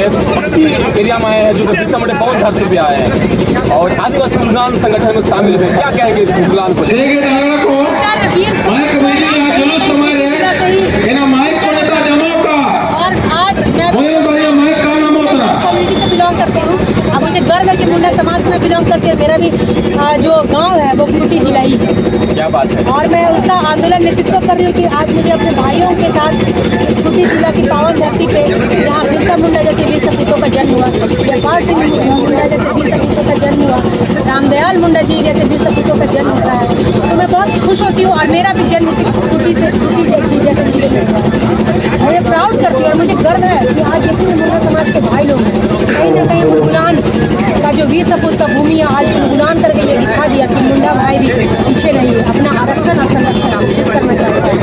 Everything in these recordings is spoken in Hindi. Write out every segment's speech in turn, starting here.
एरिया में आए हैं जो बिरसा मुंडा बौद्ध धर्म से भी आए हैं और आदिवासी मुसलमान संगठन में शामिल हुए, क्या कहेंगे इस मुसलमान को? और आज मैं कम्युनिटी से बिलोंग करती हूँ। अब मुझे गर्व है कि मुंडा समाज में बिलोंग करके मेरा भी जो गांव है वो खूंटी जिला ही है। क्या बात है। और मैं उसका आंदोलन नेतृत्व कर रही हूँ कि आज मुझे अपने भाइयों के साथ इस खूंटी जिला की पावन धरती पे जहाँ बिरसा मुंडा जैसे वीर सपूतों का जन्म हुआ, जयपाल सिंह मुंडा जैसे वीर सपूतों का जन्म हुआ, रामदयाल मुंडा जी जैसे वीर सपूतों का जन्म होता है, तो मैं बहुत खुश होती हूँ। और मेरा भी जन्म इसी खूंटी जी जैसे जिले में हुआ है। मुझे प्राउड करती हूँ और मुझे गर्व है कि आज जितने मुंडा समाज के भाई लोग हैं कहीं ना कहीं गुलान का जो वीर सपूत का भूमि है आज गुलान करके ये दिखा दिया कि मुंडा भाई भी पीछे नहीं है, अपना आरक्षण और संरक्षण करना चाहता है।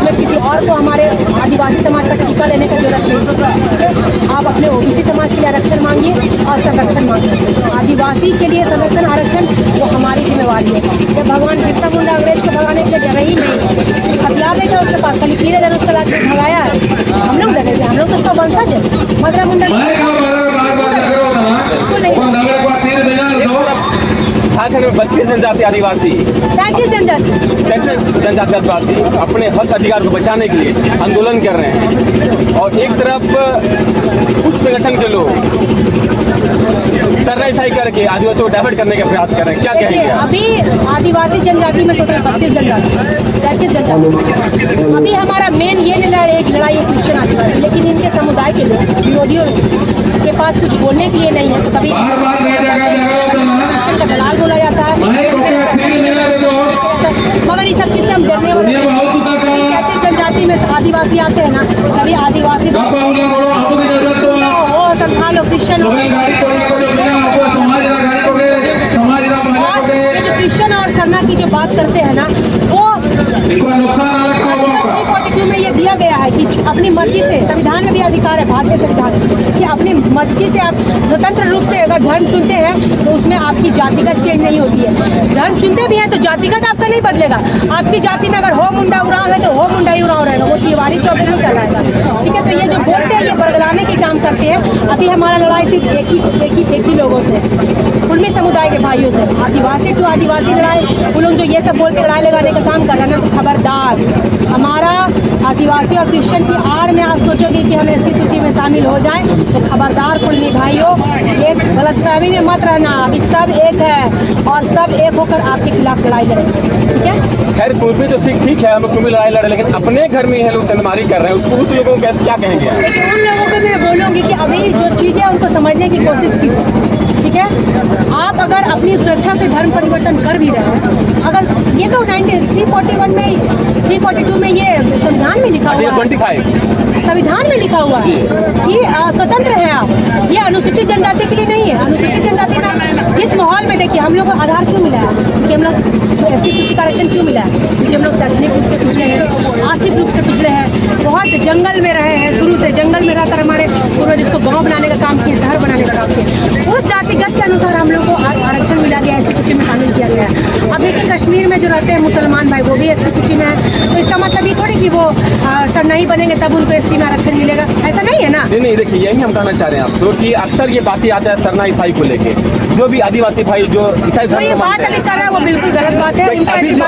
मैं किसी और को हमारे आदिवासी समाज का टीका लेने का जरूरत नहीं। आप अपने ओबीसी समाज के लिए आरक्षण मांगिए और संरक्षण मांगिए। आदिवासी के लिए संरक्षण आरक्षण वो हमारी जिम्मेवारी है। जब भगवान बिरसा मुंडा अंग्रेज को भगाने के लिए जगह ही नहीं, कुछ हथियार नहीं था उसके पास, खाली तीरे धनुष चला के भगाया है। हम लोग लगे थे, हम लोग तो उसका वंशज है। मदरा मुंडा झारखंड में 32 जनजाति आदिवासी 33 जनजाति आदिवासी अपने हक अधिकार को बचाने के लिए आंदोलन कर रहे हैं और एक तरफ कुछ संगठन के लोग सरनाईसाई करके आदिवासियों को डाइवर्ट करने का प्रयास कर रहे हैं, क्या कहेंगे? अभी आदिवासी जनजाति में टोटल 32 जनजाति। अभी हमारा मेन ये लड़ाई है क्रिश्चियन आदिवासी, लेकिन इनके समुदाय के लोग विरोधियों के पास कुछ बोलने के लिए नहीं है। तो कभी क्रिश्चियन का दलाल बोला जाता है, मगर ये सब चीज़ से हम डरने वाले 33 जनजाति में आदिवासी आते हैं ना, सभी आदिवासी हो संथाल हो क्रिश्चियन हो, ये जो क्रिश्चियन और सरना की जो बात करते हैं ना वो 342 में ये दिया गया है कि अपनी मर्जी से, संविधान में भी अधिकार है भारतीय संविधान में कि अपनी मर्जी से आप स्वतंत्र रूप से अगर धर्म चुनते हैं तो उसमें आपकी जातिगत चेंज नहीं होती है। धर्म चुनते भी हैं तो जातिगत आपका नहीं बदलेगा। आपकी जाति में अगर हो मुंडा उराव है तो हो मुंडा ही उराव रहेगा, वो तिवारी चौबे में कहलाएगा। ठीक है, तो ये जो बोलते हैं ये बरगलाने के काम करते हैं। अभी हमारा लड़ाई सिर्फ एक ही लोगों से, कुर्मी समुदाय के भाइयों से, आदिवासी टू आदिवासी लड़ाई। वो लोग जो ये सब बोल के लड़ाई लगाने का काम कर रहे हैं ना, तो खबरदार। हमारा आदिवासी और क्रिश्चियन की आड़ में आप सोचोगे कि हम एसटी सूची में शामिल हो जाएं तो खबरदार कुर्मी भाइयों, एक गलतफहमी में मत रहना। अभी सब एक है और सब एक होकर आपके खिलाफ लड़ाई लड़ेंगे। ठीक है, खैर कुर्मी तो ठीक है, हम कुर्मी लड़ाई लड़े, लेकिन अपने घर में ये लोग सेंधमारी कर रहे हैं, उसको उस लोगों को कैसे क्या कहेंगे? लेकिन उन लोगों को मैं बोलूँगी कि अभी जो चीज़ें उनको समझने की कोशिश कीजिए। ठीक है, आप अगर अपनी सुरक्षा से धर्म परिवर्तन कर भी रहे हैं, अगर ये तो 341 में 342 में ये संविधान में लिखा हुआ है, 25 संविधान में लिखा हुआ है कि स्वतंत्र है आप। ये अनुसूचित जनजाति के लिए नहीं है। अनुसूचित जनजाति में जिस माहौल में देखिए हम लोग को आधार क्यों मिला है कि हम लोग एसटी सूची का आरक्षण क्यों मिला है? क्योंकि हम लोग शैक्षणिक रूप से पिछड़े हैं, आर्थिक रूप से पिछड़े हैं, बहुत जंगल में रहे हैं, शुरू से जंगल में रहकर हमारे पूर्वज इसको गाँव बनाने का काम किए, शहर बनाने का काम किए। उस जातिगत के अनुसार हम लोग को आरक्षण मिला गया, एसटी सूची में शामिल किया गया है। अब देखिए कश्मीर में जो रहते हैं मुसलमान भाई वो भी एसटी सूची में है, तो इसका मतलब ये थोड़ी कि वो सरनाई बनेंगे तब उनको एसटी में आरक्षण मिलेगा, ऐसा नहीं है ना। नहीं, देखिए यही हम कहना चाह रहे हैं आपको कि अक्सर ये बातें आता है सरना ईसाई को लेके, जो भी आदिवासी भाई जो ईसाई धर्म को मानते हैं, कर रहा है वो बिल्कुल गलत बात है।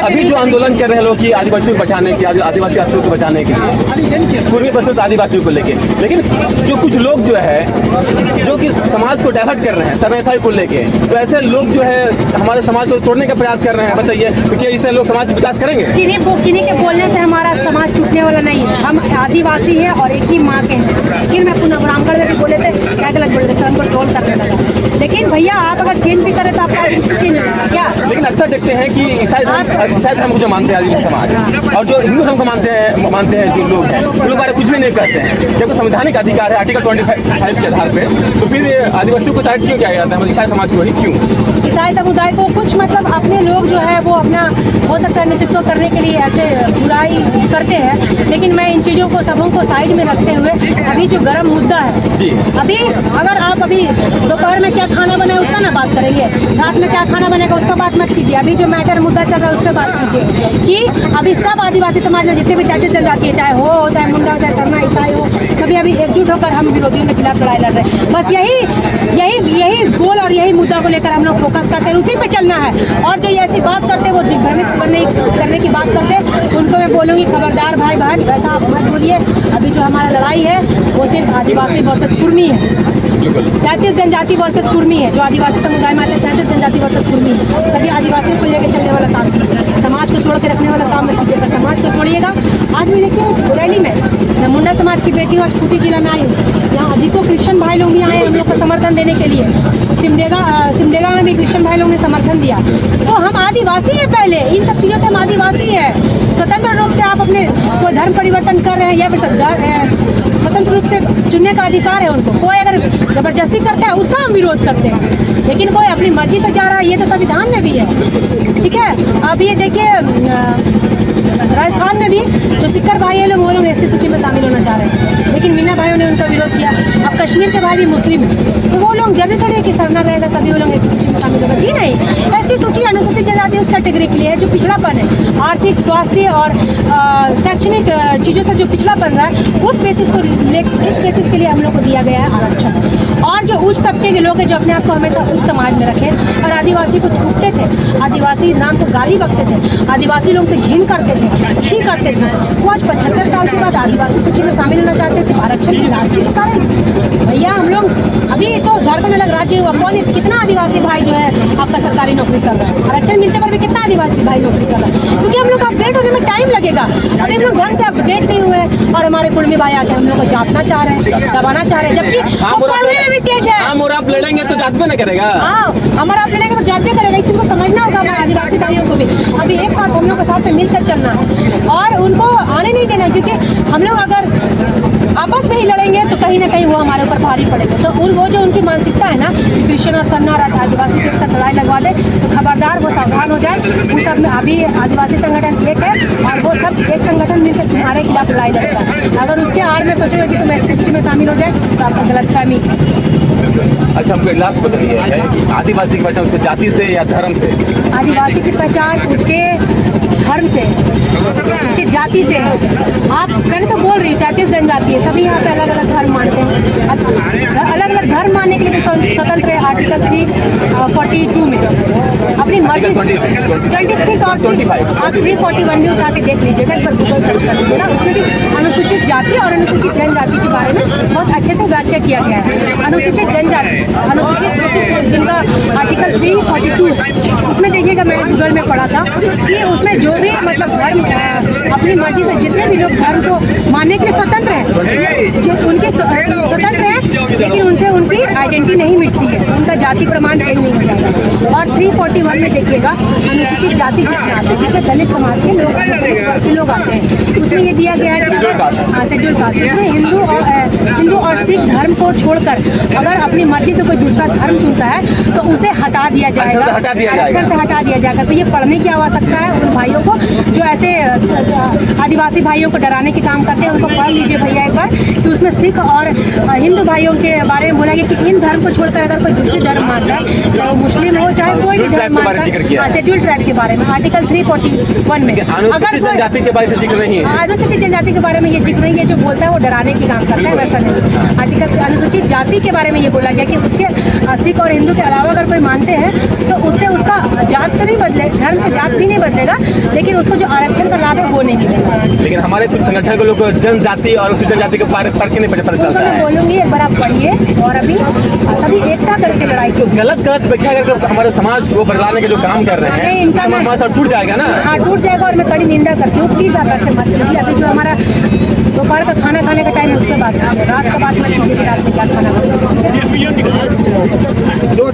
अभी जो आंदोलन कर रहे हैं लोग कि आदिवासियों को बचाने के, आदिवासी अफसरों को बचाने के लिए पूर्वी वर्सेस आदिवासियों को लेके, लेकिन जो कुछ लोग जो है जो कि समाज को डाइवर्ट कर रहे हैं सरना ईसाई को लेके, तो ऐसे लोग जो है हमारे समाज को तोड़ने का प्रयास कर रहे हैं। बताइए क्योंकि इससे लोग समाज विकास करेंगे? किन्हीं के बोलने से हमारा समाज टूटने वाला नहीं है। हम आदिवासी हैं और एक ही माँ के हैं। फिर मैं पुनः ब्राह्मण में भी बोले थे, क्या गलत बोल रहे थे, हमको ट्रोल करने लगा। लेकिन भैया आप अगर चेंज भी करें तो आपका चेंज क्या? लेकिन अक्सर देखते हैं कि ईसाई धर्म को जो मानते हैं आदिवासी समाज और जो हिंदू धर्म को मानते हैं जो लोग हैं, उन लोग बारे कुछ भी नहीं करते हैं। जब संवैधानिक अधिकार है आर्टिकल 25 के आधार पे, तो फिर आदिवासियों को टाइट क्यों किया जाता है, ईसाई समाज को ही क्यों? ईसाई समुदाय को कुछ मतलब अपने लोग जो है वो अपना हो सकता है नेतृत्व करने के लिए ऐसे बुराई करते हैं, लेकिन मैं इन चीज़ों को सबों को साइड में रखते हुए अभी जो गर्म मुद्दा है जी, अभी अगर आप अभी दोपहर में क्या खाना बना है उसका ना बात करेंगे, रात में क्या खाना बनेगा उसका बात मत कीजिए। अभी जो मैटर मुद्दा चल रहा है उस पर बात कीजिए कि अभी सब आदिवासी समाज में जितने भी टैक्सेस जनजाति है, चाहे हो चाहे मुंडा हो चाहे शर्मा ईसाई हो, सभी अभी एकजुट होकर हम विरोधियों के खिलाफ लड़ाई लड़ रहे हैं। बस यही गोल और यही मुद्दा को लेकर हम लोग फोकस करते हैं, उसी पे चलना है। और जो ये ऐसी बात करते हैं वो दिग्भ्रमित करने की बात करते हैं, उनको मैं बोलूँगी खबरदार भाई बहन, वैसा आप मत बोलिए। अभी जो हमारा लड़ाई है वो सिर्फ आदिवासी वर्सेस कुर्मी है, 33 जनजाति वर्सेस कुर्मी है। जो आदिवासी समुदाय में आते हैं 33 जनजाति वर्सेस कुर्मी है। सभी आदिवासियों को लेकर चलने वाला काम कीजिए, समाज को तोड़ के रखने वाला काम मत कीजिए। अगर समाज को तोड़िएगा, आज भी देखिए रैली में मैं मुंडा समाज की बेटी हूँ, आज खूंटी जिला में आई हूँ, यहाँ अधिकों क्रिश्चियन भाई लोग भी आए हम लोग को समर्थन देने के लिए। सिमडेगा में भी क्रिश्चियन भाई लोग ने समर्थन दिया। तो हम आदिवासी हैं, पहले इन सब चीज़ों से हम आदिवासी हैं। स्वतंत्र रूप से आप अपने कोई धर्म परिवर्तन कर रहे हैं या फिर स्वतंत्र रूप से चुनने का अधिकार है उनको। कोई अगर जबरदस्ती करता है उसका हम विरोध करते हैं, लेकिन कोई अपनी मर्जी से जा रहा है ये तो संविधान में भी है, ठीक है। अब ये देखिए राजस्थान में भी जो सिक्कर भाई है वो लोग एसटी सूची में शामिल होना चाह रहे हैं, लेकिन मीना भाइयों ने उनका विरोध किया। अब कश्मीर के भाई भी मुस्लिम हैं, तो वो लोग जरूरी थोड़ी है कि सरना रहेगा तभी वो लोग एसटी सूची में शामिल होगा। जी नहीं, एसटी सूची अनुसूचित जनजाति उस कैटेगरी के लिए है जो पिछड़ापन है, आर्थिक, स्वास्थ्य और शैक्षणिक चीज़ों से जो पिछड़ापन रहा है उस बेसिस के लिए हम लोग को दिया गया है आरक्षण। और जो उच्च तबके के लोग हैं जो अपने आप को हमेशा उच्च समाज में रखे और आदिवासी को थूकते थे, आदिवासी नाम को गाली बकते थे, आदिवासी लोग से घिन करते थे, छी करते थे, वो आज 75 साल के बाद आदिवासी सूची में शामिल होना चाहते हैं सिर्फ आरक्षण की लालची के कारण। भैया हम लोग अभी तो झारखंड अलग राज्य हुआ, कौन कितना आदिवासी भाई जो है आपका सरकारी नौकरी कर रहा है, आरक्षण मिलते पर भी कितना आदिवासी भाई नौकरी कर रहा है, क्योंकि हम लोग अपडेट होने में टाइम लगेगा। अभी हम लोग ढंग से अपडेट नहीं हुए और हमारे कुर्मी भाई आके हम लोग को जातना चाह रहे हैं, दबाना चाह रहे हैं, जबकि पढ़ने में भी तेज है। हम और आप लड़ेंगे तो जात पे ना करेगा। हाँ, हमारा आप लड़ेंगे तो जात पे करेगा, इसी को समझना होगा हमारे आदिवासी भाइयों को भी। अभी एक साथ हम लोग के साथ में मिलकर चलना है और उनको आने नहीं देना, क्योंकि हम लोग अगर आपस में ही लड़ेंगे तो कहीं ना कहीं वो हमारे ऊपर भारी पड़ेगा। तो वो जो उनकी मानसिकता है ना कि क्रिश्चियन और सरना आदिवासी के साथ लड़ाई लगवा दे, तो खबरदार वो सावधान हो जाए। वो सब में अभी आदिवासी संगठन एक है और वो सब एक संगठन मिलकर तुम्हारे खिलाफ लड़ाई लड़ता है। अगर उसके आड़ में सोचोगे कि तुम एसटी में शामिल हो जाए तो आपका गलतफहमी है। अच्छा, हमको लास्ट बताइए है कि आदिवासी की पहचान उसके जाति से या धर्म से? आदिवासी की पहचान उसके धर्म से, उसकी जाति से है। आप मैंने तो बोल रही हूँ 33 जनजाति है, सभी यहाँ पे अलग अलग धर्म मानते हैं। अलग अलग धर्म मानने के लिए भी स्वतंत्र है आर्टिकल 342 में अपनी मर्जी 26 और 341 में उठा के देख लीजिएगा, एक बार गूगल सर्च कर लीजिएगा। उसमें भी अनुसूचित जाति और अनुसूचित जनजाति के बारे में बहुत अच्छे से व्याख्या किया गया है। अनुसूचित जनजाति, अनुसूचित जिनका आर्टिकल 342 है, उसमें देखिएगा मैंने गूगल में पढ़ा था कि उसमें जो भी मतलब धर्म अपनी मर्जी से जितने भी लोग धर्म को मानने के लिए स्वतंत्र हैं, जो उनके स्वतंत्र हैं, लेकिन उनसे उनकी आइडेंटिटी नहीं मिटती है, उनका जाति प्रमाण चेंज नहीं हो जाएगा। और 341 में देखिएगा अनुसूचित जाति किसमें आते हैं, जिसमें दलित समाज के लोग आते हैं। उसमें ये दिया गया है कि शेड्यूल कास्ट, उसमें हिंदू और सिख धर्म को छोड़कर अगर अपनी मर्जी से कोई दूसरा धर्म चुनता है तो उसे हटा दिया जाएगा, आरक्षण से हटा दिया जाएगा। तो ये पढ़ने की आवश्यकता है उन भाइयों को जो ऐसे आदिवासी भाइयों को डराने के काम करते हैं, उनको पढ़ लीजिए भैया एक बार कि उसमें सिख और हिंदू भाइयों के बारे में बोला गया कि इन धर्म को छोड़कर अगर कोई दूसरे धर्म मानता है, चाहे वो मुस्लिम हो चाहे कोई भी धर्म मानता है, शेड्यूल ट्राइब के बारे में आर्टिकल 341 में अगर जनजाति के बारे में जिक्र नहीं है, अनुसूचित जनजाति के बारे में ये जिक्र नहीं है, जो बोलता है वो डराने की काम करता है, वैसा नहीं। आर्टिकल अनुसूचित जाति के बारे में ये बोला गया कि उसके सिख और हिंदू के अलावा अगर कोई मानते हैं तो उससे उसका जात तो नहीं बदले, धर्म का जात भी नहीं बदलेगा, लेकिन उसको जो आरक्षण का लाभ है वो नहीं मिलेगा। लेकिन हमारे कुछ संगठन के लोग जनजाति और उसी जनजाति के बारे में फर्क नहीं पता चलता है। मैं बोलूँगी एक बार आप पढ़िए और अभी सभी एकता करके लड़ाई की। गलत व्याख्या करके हमारे समाज को बदलाने के जो काम कर रहे हैं इनका समाज टूट जाएगा ना। हाँ, टूट जाएगा और मैं कड़ी निंदा करती हूँ। प्लीज़ आप ऐसे मत कीजिए। अभी जो हमारा दोपहर का खाना खाने का टाइम उस पर बात कीजिए, रात का बात मत कीजिए कि रात में क्या खाना खाना, ठीक है।